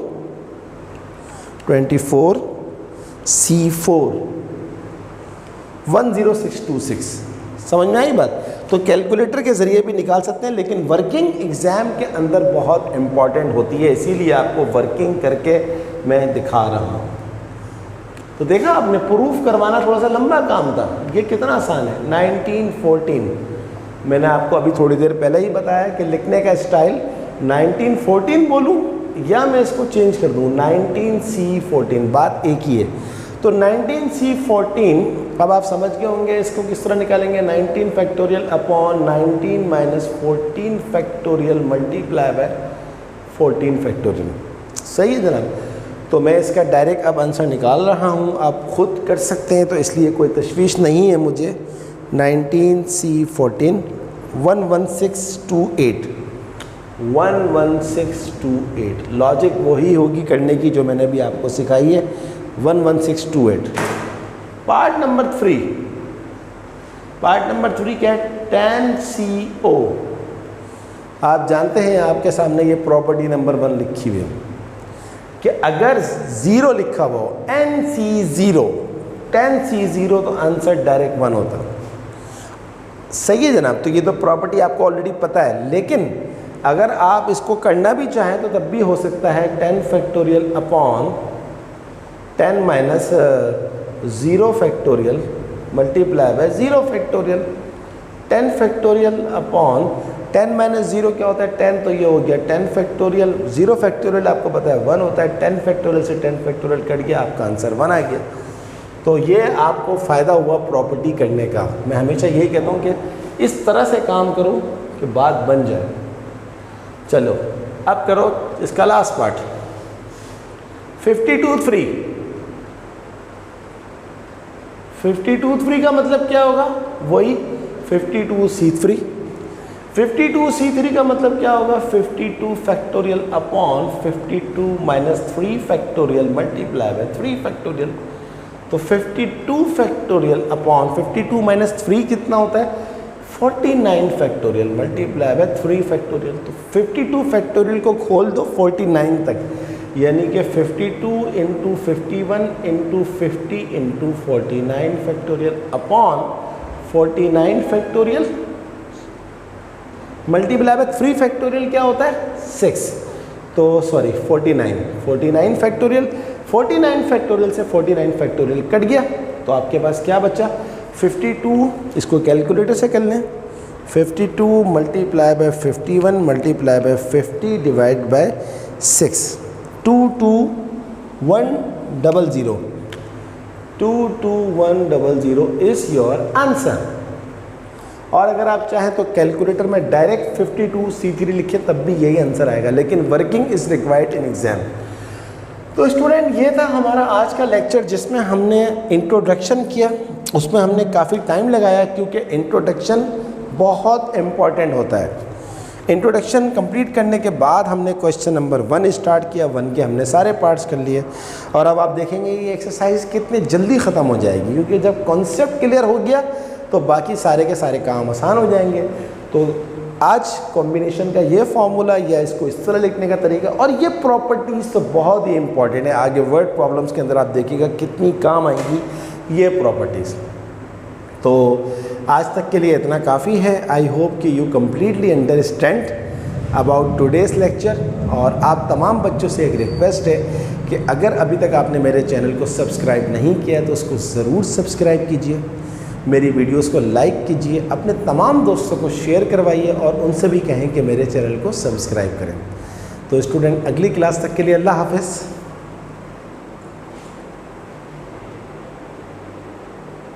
C4 10626। समझ में आई बात? तो कैलकुलेटर के ज़रिए भी निकाल सकते हैं, लेकिन वर्किंग एग्ज़ाम के अंदर बहुत इम्पॉर्टेंट होती है, इसीलिए आपको वर्किंग करके मैं दिखा रहा हूँ। तो देखा आपने, प्रूफ करवाना थोड़ा सा लंबा काम था, ये कितना आसान है। 1914 मैंने आपको अभी थोड़ी देर पहले ही बताया कि लिखने का स्टाइल 1914 बोलूँ या मैं इसको चेंज कर दूँ 19C14, बात एक ही है। तो 19C14 अब आप समझ गए होंगे इसको किस तरह निकालेंगे। 19 factorial upon 19 minus 14 factorial multiply bye 14 factorial. सही है जनाब? तो मैं इसका डायरेक्ट अब आंसर निकाल रहा हूँ, आप खुद कर सकते हैं, तो इसलिए कोई तशवीश नहीं है मुझे। 19C14 11628 लॉजिक वही होगी करने की जो मैंने भी आपको सिखाई है। 11628। पार्ट नंबर 3 क्या है? 10CO। आप जानते हैं आपके सामने ये प्रॉपर्टी नंबर 1 लिखी हुई है कि अगर 0 लिखा हुआ हो, NC0 10C0, तो आंसर डायरेक्ट 1 होता। सही है जनाब? तो ये तो प्रॉपर्टी आपको ऑलरेडी पता है, लेकिन अगर आप इसको करना भी चाहें तो तब भी हो सकता है। 10 factorial upon 10 minus 0 factorial multiply bye 0 factorial. 10 factorial upon 10 minus 0 क्या होता है? 10, तो ये हो गया 10 फैक्टोरियल। 0 फैक्टोरियल आपको पता है 1 होता है। 10 फैक्टोरियल से 10 फैक्टोरियल कट गया, आपका आंसर 1 आ गया। तो ये आपको फ़ायदा हुआ प्रॉपर्टी करने का। मैं हमेशा यही कहता हूँ कि इस तरह से काम करो कि बात बन जाए। चलो अब करो इसका लास्ट पार्ट। 52.3 52 का मतलब क्या होगा, वही 52C3। 52C3 का मतलब क्या होगा, 52 factorial upon 52 minus 3 factorial multiply bye 3 factorial. तो 52 फैक्टोरियल अपॉन 52 माइनस 3 कितना होता है, 49 फैक्टोरियल मल्टीप्लाई बाय 3 फैक्टोरियल। तो 52 फैक्टोरियल को खोल दो 49 तक, यानी कि 52 into 51 into 50 into 49 factorial upon 49 factorial multiply bye 3 factorial क्या होता है, 6। तो सॉरी 49 फैक्टोरियल, 49 फैक्टोरियल से 49 फैक्टोरियल कट गया, तो आपके पास क्या बचा 52। इसको कैलकुलेटर से कर लें, 52 multiply by 51 multiply by 50 divide by 6, 22100, 22100 is your answer. और अगर आप चाहें तो कैलकुलेटर में डायरेक्ट 52C3 लिखिए तब भी यही आंसर आएगा, लेकिन working is required in exam. तो स्टूडेंट ये था हमारा आज का लेक्चर जिसमें हमने इंट्रोडक्शन किया। उसमें हमने काफ़ी टाइम लगाया क्योंकि इंट्रोडक्शन बहुत इम्पॉर्टेंट होता है। इंट्रोडक्शन कंप्लीट करने के बाद हमने क्वेश्चन नंबर 1 स्टार्ट किया, 1 के हमने सारे पार्ट्स कर लिए। और अब आप देखेंगे ये एक्सरसाइज कितनी जल्दी ख़त्म हो जाएगी, क्योंकि जब कॉन्सेप्ट क्लियर हो गया तो बाकी सारे के सारे काम आसान हो जाएंगे। तो आज कॉम्बिनेशन का ये फॉर्मूला या इसको इस तरह लिखने का तरीका और ये प्रॉपर्टीज़ तो बहुत ही इंपॉर्टेंट है। आगे वर्ड प्रॉब्लम्स के अंदर आप देखिएगा कितनी काम आएंगी ये प्रॉपर्टीज़। तो आज तक के लिए इतना काफ़ी है। आई होप कि you completely understand about today's lecture. और आप तमाम बच्चों से एक रिक्वेस्ट है कि अगर अभी तक आपने मेरे चैनल को सब्सक्राइब नहीं किया तो उसको ज़रूर सब्सक्राइब कीजिए, मेरी वीडियोस को लाइक कीजिए, अपने तमाम दोस्तों को शेयर करवाइए और उनसे भी कहें कि मेरे चैनल को सब्सक्राइब करें। तो स्टूडेंट अगली क्लास तक के लिए अल्लाह हाफ़िज़।